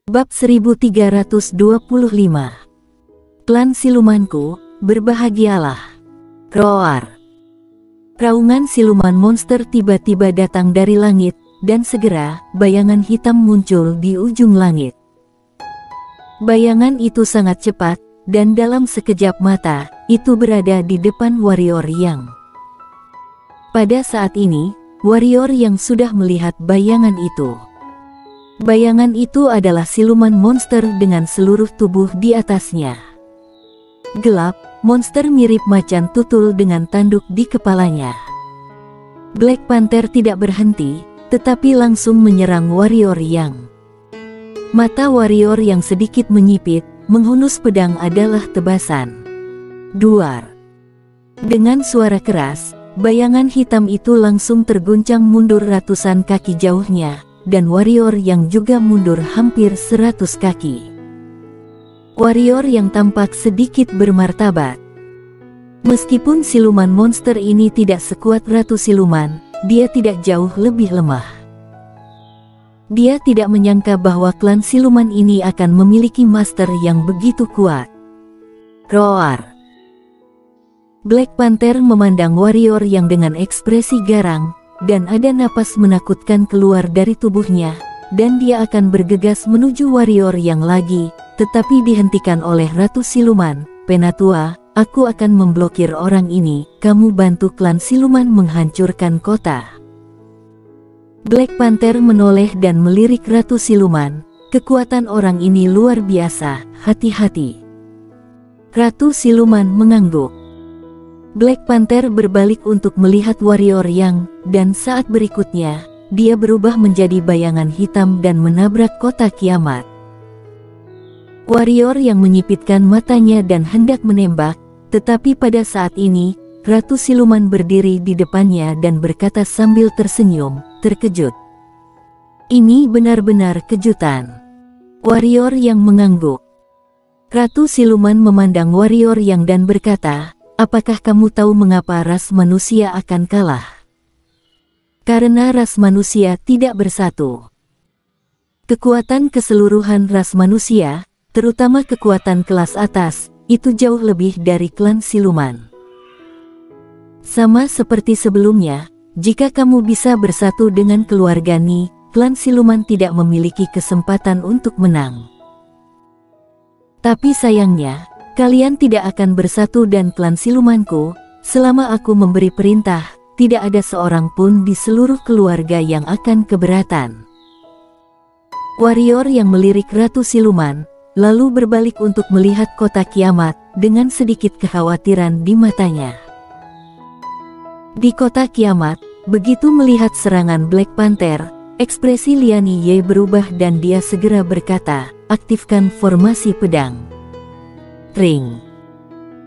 Bab 1325. Klan silumanku, berbahagialah. Roar. Raungan siluman monster tiba-tiba datang dari langit, dan segera, bayangan hitam muncul di ujung langit. Bayangan itu sangat cepat, dan dalam sekejap mata, itu berada di depan warrior yang. Pada saat ini, warrior yang sudah melihat bayangan itu. Bayangan itu adalah siluman monster dengan seluruh tubuh di atasnya. Gelap, monster mirip macan tutul dengan tanduk di kepalanya. Black Panther tidak berhenti, tetapi langsung menyerang warrior yang. Mata warrior yang sedikit menyipit, menghunus pedang adalah tebasan. Duar. Dengan suara keras, bayangan hitam itu langsung terguncang mundur ratusan kaki jauhnya, dan warrior yang juga mundur hampir 100 kaki. Warrior yang tampak sedikit bermartabat. Meskipun siluman monster ini tidak sekuat Ratu Siluman, dia tidak jauh lebih lemah. Dia tidak menyangka bahwa klan siluman ini akan memiliki master yang begitu kuat. Roar. Black Panther memandang warrior yang dengan ekspresi garang, dan ada napas menakutkan keluar dari tubuhnya, dan dia akan bergegas menuju warrior yang lagi, tetapi dihentikan oleh Ratu Siluman. Penatua, aku akan memblokir orang ini, kamu bantu klan siluman menghancurkan kota. Black Panther menoleh dan melirik Ratu Siluman, kekuatan orang ini luar biasa, hati-hati. Ratu Siluman mengangguk. Black Panther berbalik untuk melihat warrior yang, dan saat berikutnya, dia berubah menjadi bayangan hitam dan menabrak kota kiamat. Warrior yang menyipitkan matanya dan hendak menembak, tetapi pada saat ini, Ratu Siluman berdiri di depannya dan berkata sambil tersenyum, terkejut. Ini benar-benar kejutan. Warrior yang mengangguk. Ratu Siluman memandang warrior yang dan berkata, apakah kamu tahu mengapa ras manusia akan kalah? Karena ras manusia tidak bersatu. Kekuatan keseluruhan ras manusia, terutama kekuatan kelas atas, itu jauh lebih dari klan siluman. Sama seperti sebelumnya, jika kamu bisa bersatu dengan keluarga Ni, klan siluman tidak memiliki kesempatan untuk menang. Tapi sayangnya, kalian tidak akan bersatu dan klan silumanku, selama aku memberi perintah, tidak ada seorang pun di seluruh keluarga yang akan keberatan. Warrior yang melirik Ratu Siluman, lalu berbalik untuk melihat kota kiamat, dengan sedikit kekhawatiran di matanya. Di kota kiamat, begitu melihat serangan Black Panther, ekspresi Lian Ye berubah dan dia segera berkata, aktifkan formasi pedang. Ring.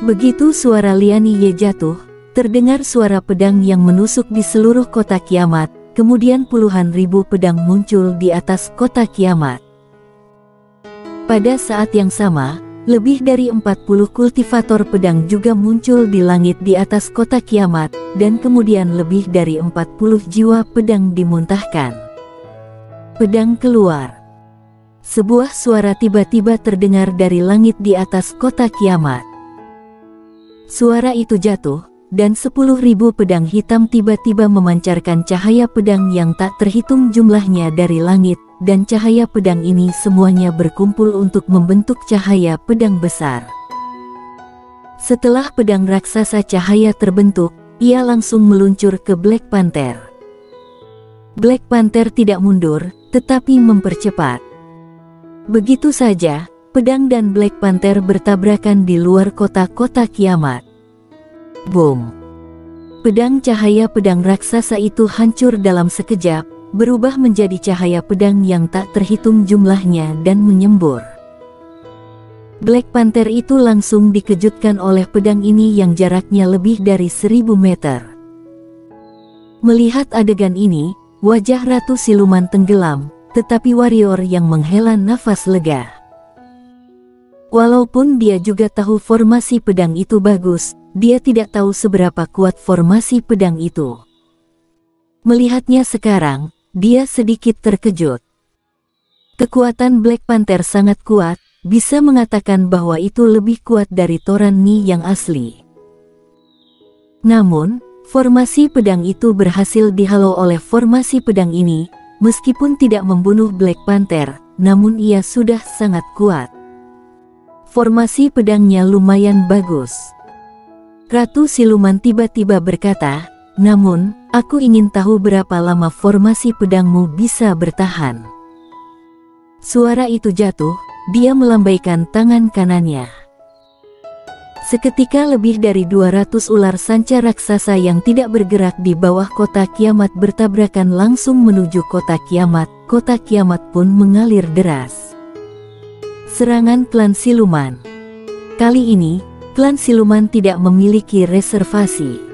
Begitu suara Lian Ye jatuh, terdengar suara pedang yang menusuk di seluruh kota kiamat, kemudian puluhan ribu pedang muncul di atas kota kiamat. Pada saat yang sama, lebih dari 40 kultivator pedang juga muncul di langit di atas kota kiamat, dan kemudian lebih dari 40 jiwa pedang dimuntahkan. Pedang keluar. Sebuah suara tiba-tiba terdengar dari langit di atas kota kiamat. Suara itu jatuh, dan 10.000 pedang hitam tiba-tiba memancarkan cahaya pedang yang tak terhitung jumlahnya dari langit, dan cahaya pedang ini semuanya berkumpul untuk membentuk cahaya pedang besar. Setelah pedang raksasa cahaya terbentuk, ia langsung meluncur ke Black Panther. Black Panther tidak mundur, tetapi mempercepat. Begitu saja, pedang dan Black Panther bertabrakan di luar kota-kota kiamat. Boom! Pedang cahaya pedang raksasa itu hancur dalam sekejap, berubah menjadi cahaya pedang yang tak terhitung jumlahnya dan menyembur. Black Panther itu langsung dikejutkan oleh pedang ini yang jaraknya lebih dari 1000 meter. Melihat adegan ini, wajah Ratu Siluman tenggelam, tetapi warrior yang menghela nafas lega. Walaupun dia juga tahu formasi pedang itu bagus, dia tidak tahu seberapa kuat formasi pedang itu. Melihatnya sekarang, dia sedikit terkejut. Kekuatan Black Panther sangat kuat, bisa mengatakan bahwa itu lebih kuat dari Toran Ni yang asli. Namun, formasi pedang itu berhasil dihalau oleh formasi pedang ini, meskipun tidak membunuh Black Panther, namun ia sudah sangat kuat. Formasi pedangnya lumayan bagus. Ratu Siluman tiba-tiba berkata, namun, aku ingin tahu berapa lama formasi pedangmu bisa bertahan. Suara itu jatuh, dia melambaikan tangan kanannya. Seketika lebih dari 200 ular sanca raksasa yang tidak bergerak di bawah kota kiamat bertabrakan langsung menuju kota kiamat pun mengalir deras. Serangan klan siluman. Kali ini, klan siluman tidak memiliki reservasi.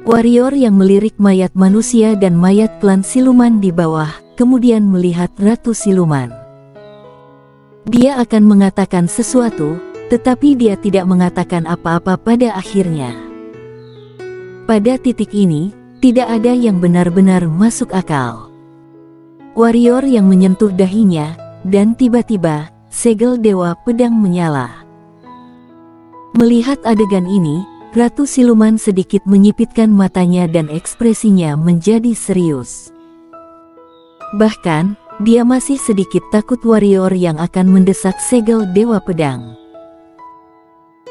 Warrior yang melirik mayat manusia dan mayat klan siluman di bawah, kemudian melihat Ratu Siluman. Dia akan mengatakan sesuatu, tetapi dia tidak mengatakan apa-apa pada akhirnya. Pada titik ini, tidak ada yang benar-benar masuk akal. Warrior yang menyentuh dahinya, dan tiba-tiba, segel Dewa Pedang menyala. Melihat adegan ini, Ratu Siluman sedikit menyipitkan matanya dan ekspresinya menjadi serius. Bahkan, dia masih sedikit takut warrior yang akan mendesak segel Dewa Pedang.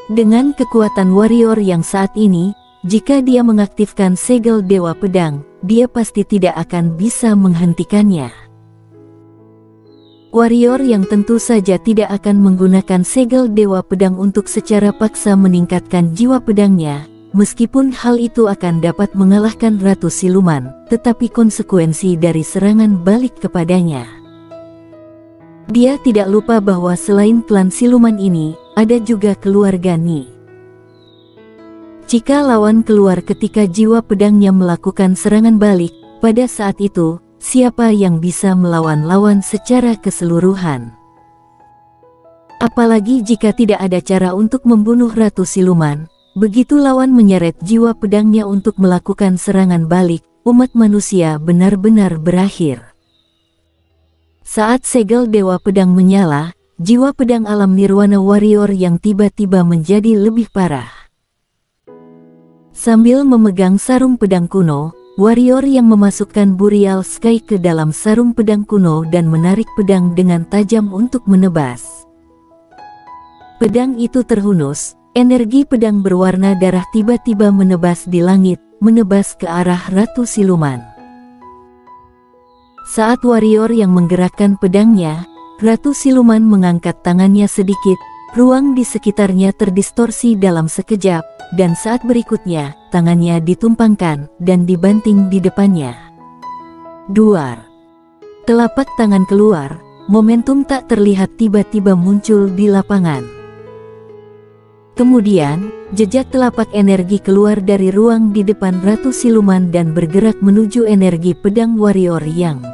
Dengan kekuatan warrior yang saat ini, jika dia mengaktifkan segel Dewa Pedang, dia pasti tidak akan bisa menghentikannya. Warrior yang tentu saja tidak akan menggunakan segel Dewa Pedang untuk secara paksa meningkatkan jiwa pedangnya, meskipun hal itu akan dapat mengalahkan Ratu Siluman, tetapi konsekuensi dari serangan balik kepadanya. Dia tidak lupa bahwa selain klan siluman ini, ada juga keluarga Ni. Jika lawan keluar ketika jiwa pedangnya melakukan serangan balik, pada saat itu, siapa yang bisa melawan lawan secara keseluruhan? Apalagi jika tidak ada cara untuk membunuh Ratu Siluman, begitu lawan menyeret jiwa pedangnya untuk melakukan serangan balik, umat manusia benar-benar berakhir. Saat segel Dewa Pedang menyala, jiwa pedang alam nirwana warrior yang tiba-tiba menjadi lebih parah. Sambil memegang sarung pedang kuno, warrior yang memasukkan Burial Sky ke dalam sarung pedang kuno dan menarik pedang dengan tajam untuk menebas. Pedang itu terhunus, energi pedang berwarna darah tiba-tiba menebas di langit, menebas ke arah Ratu Siluman. Saat warrior yang menggerakkan pedangnya, Ratu Siluman mengangkat tangannya sedikit, ruang di sekitarnya terdistorsi dalam sekejap, dan saat berikutnya, tangannya ditumpangkan dan dibanting di depannya. Duar. Telapak tangan keluar, momentum tak terlihat tiba-tiba muncul di lapangan. Kemudian, jejak telapak energi keluar dari ruang di depan Ratu Siluman dan bergerak menuju energi pedang warrior yang.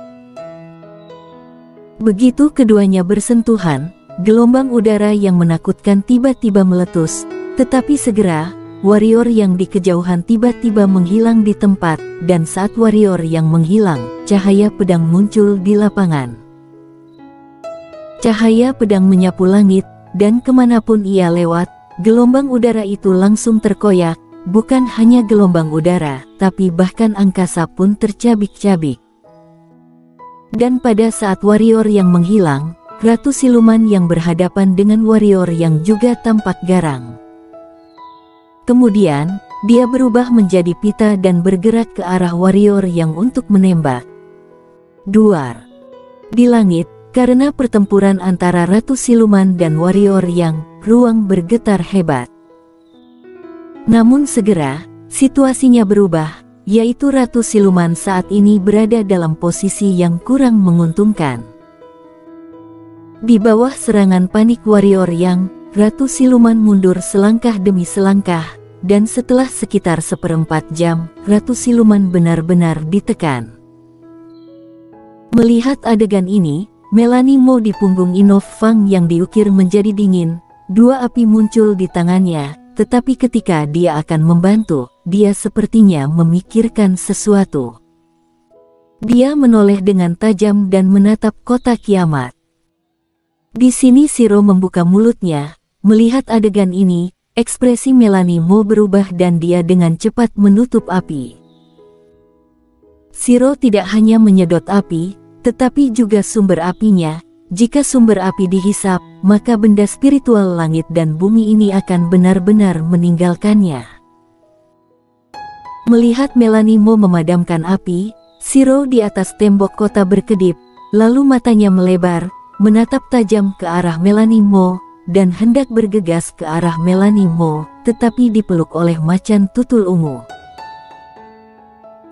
Begitu keduanya bersentuhan, gelombang udara yang menakutkan tiba-tiba meletus, tetapi segera, warrior yang di kejauhan tiba-tiba menghilang di tempat, dan saat warrior yang menghilang, cahaya pedang muncul di lapangan. Cahaya pedang menyapu langit, dan kemanapun ia lewat, gelombang udara itu langsung terkoyak, bukan hanya gelombang udara, tapi bahkan angkasa pun tercabik-cabik. Dan pada saat warrior yang menghilang, Ratu Siluman yang berhadapan dengan warrior yang juga tampak garang. Kemudian, dia berubah menjadi pita dan bergerak ke arah warrior yang untuk menembak. Duar. Di langit, karena pertempuran antara Ratu Siluman dan warrior yang, ruang bergetar hebat. Namun segera, situasinya berubah, yaitu Ratu Siluman saat ini berada dalam posisi yang kurang menguntungkan. Di bawah serangan panik warrior yang, Ratu Siluman mundur selangkah demi selangkah, dan setelah sekitar 1/4 jam, Ratu Siluman benar-benar ditekan. Melihat adegan ini, Melanie Mo di punggung Inov Fang yang diukir menjadi dingin, dua api muncul di tangannya, tetapi ketika dia akan membantu, dia sepertinya memikirkan sesuatu. Dia menoleh dengan tajam dan menatap kota kiamat. Di sini Shiro membuka mulutnya. Melihat adegan ini, ekspresi Melanie Mo berubah dan dia dengan cepat menutup api. Shiro tidak hanya menyedot api, tetapi juga sumber apinya. Jika sumber api dihisap, maka benda spiritual langit dan bumi ini akan benar-benar meninggalkannya. Melihat Melanie Mo memadamkan api, Shiro di atas tembok kota berkedip, lalu matanya melebar, menatap tajam ke arah Melanie Mo, dan hendak bergegas ke arah Melanie Mo, tetapi dipeluk oleh macan tutul ungu.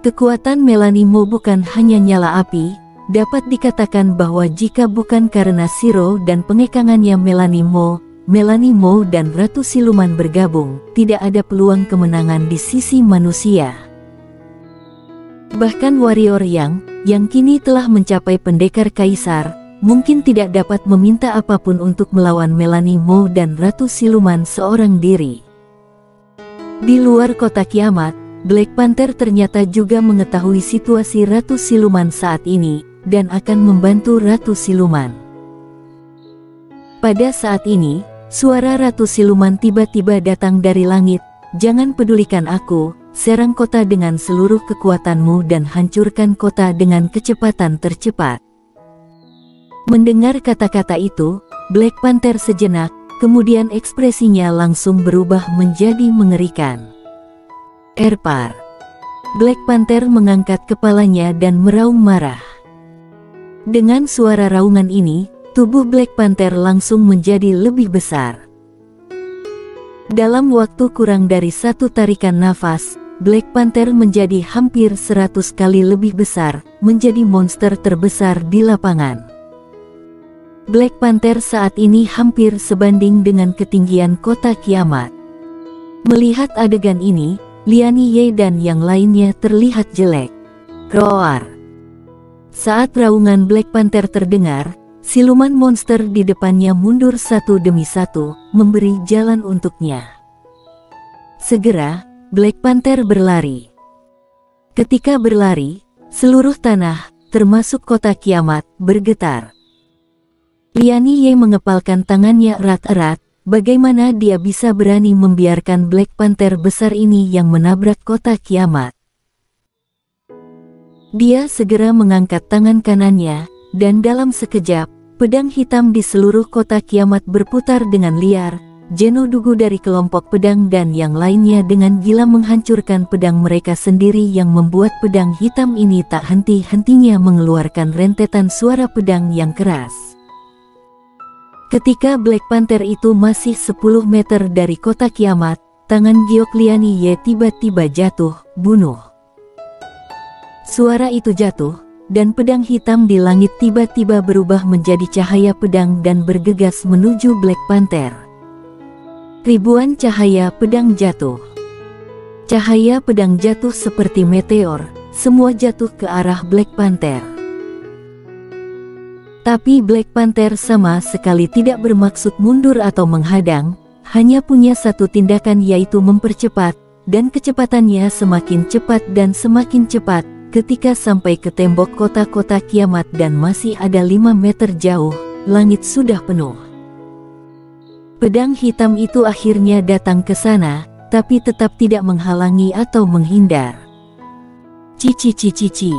Kekuatan Melanie Mo bukan hanya nyala api, dapat dikatakan bahwa jika bukan karena Shiro dan pengekangannya Melanie Mo dan Ratu Siluman bergabung, tidak ada peluang kemenangan di sisi manusia. Bahkan warrior yang kini telah mencapai pendekar kaisar, mungkin tidak dapat meminta apapun untuk melawan Melanie Mo dan Ratu Siluman seorang diri. Di luar kota kiamat, Black Panther ternyata juga mengetahui situasi Ratu Siluman saat ini, dan akan membantu Ratu Siluman. Pada saat ini, suara Ratu Siluman tiba-tiba datang dari langit. "Jangan pedulikan aku, serang kota dengan seluruh kekuatanmu dan hancurkan kota dengan kecepatan tercepat." Mendengar kata-kata itu, Black Panther sejenak, kemudian ekspresinya langsung berubah menjadi mengerikan. "Erpar!" Black Panther mengangkat kepalanya dan meraung marah. Dengan suara raungan ini, tubuh Black Panther langsung menjadi lebih besar. Dalam waktu kurang dari satu tarikan nafas, Black Panther menjadi hampir 100 kali lebih besar, menjadi monster terbesar di lapangan. Black Panther saat ini hampir sebanding dengan ketinggian kota kiamat. Melihat adegan ini, Lian Ye dan yang lainnya terlihat jelek. Roar! Saat raungan Black Panther terdengar, siluman monster di depannya mundur satu demi satu, memberi jalan untuknya. Segera, Black Panther berlari. Ketika berlari, seluruh tanah, termasuk kota kiamat, bergetar. Lian Ye mengepalkan tangannya erat-erat, bagaimana dia bisa berani membiarkan Black Panther besar ini yang menabrak kota kiamat. Dia segera mengangkat tangan kanannya, dan dalam sekejap, pedang hitam di seluruh kota kiamat berputar dengan liar. Geno Dugu dari kelompok pedang dan yang lainnya dengan gila menghancurkan pedang mereka sendiri yang membuat pedang hitam ini tak henti-hentinya mengeluarkan rentetan suara pedang yang keras. Ketika Black Panther itu masih 10 meter dari kota kiamat, tangan giok Lian Ye tiba-tiba jatuh, bunuh. Suara itu jatuh, dan pedang hitam di langit tiba-tiba berubah menjadi cahaya pedang dan bergegas menuju Black Panther. Ribuan cahaya pedang jatuh. Cahaya pedang jatuh seperti meteor, semua jatuh ke arah Black Panther. Tapi Black Panther sama sekali tidak bermaksud mundur atau menghadang, hanya punya satu tindakan yaitu mempercepat, dan kecepatannya semakin cepat dan semakin cepat. Ketika sampai ke tembok kota-kota kiamat dan masih ada 5 meter jauh, langit sudah penuh. Pedang hitam itu akhirnya datang ke sana, tapi tetap tidak menghalangi atau menghindar. Cici.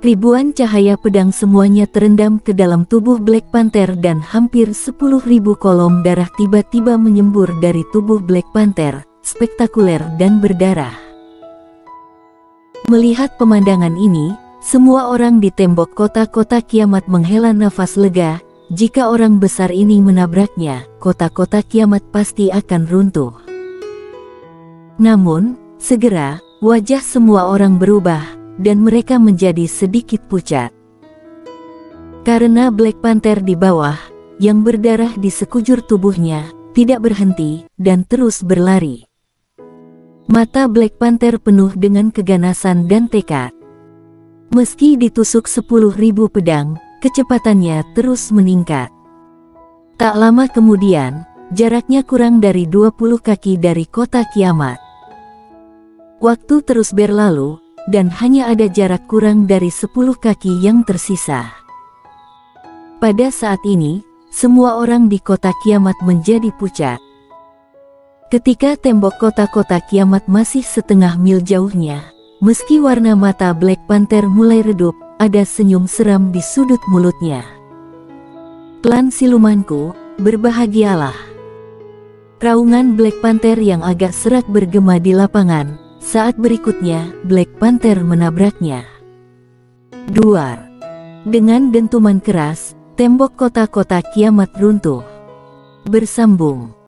Ribuan cahaya pedang semuanya terendam ke dalam tubuh Black Panther dan hampir 10.000 kolom darah tiba-tiba menyembur dari tubuh Black Panther, spektakuler dan berdarah. Melihat pemandangan ini, semua orang di tembok kota-kota kiamat menghela nafas lega. Jika orang besar ini menabraknya, kota-kota kiamat pasti akan runtuh. Namun, segera, wajah semua orang berubah, dan mereka menjadi sedikit pucat. Karena Black Panther di bawah, yang berdarah di sekujur tubuhnya, tidak berhenti, dan terus berlari. Mata Black Panther penuh dengan keganasan dan tekad. Meski ditusuk 10.000 pedang, kecepatannya terus meningkat. Tak lama kemudian, jaraknya kurang dari 20 kaki dari kota kiamat. Waktu terus berlalu, dan hanya ada jarak kurang dari 10 kaki yang tersisa. Pada saat ini, semua orang di kota kiamat menjadi pucat. Ketika tembok kota-kota kiamat masih setengah mil jauhnya, meski warna mata Black Panther mulai redup, ada senyum seram di sudut mulutnya. Klan silumanku, berbahagialah. Raungan Black Panther yang agak serak bergema di lapangan. Saat berikutnya, Black Panther menabraknya. Duar. Dengan dentuman keras, tembok kota-kota kiamat runtuh. Bersambung.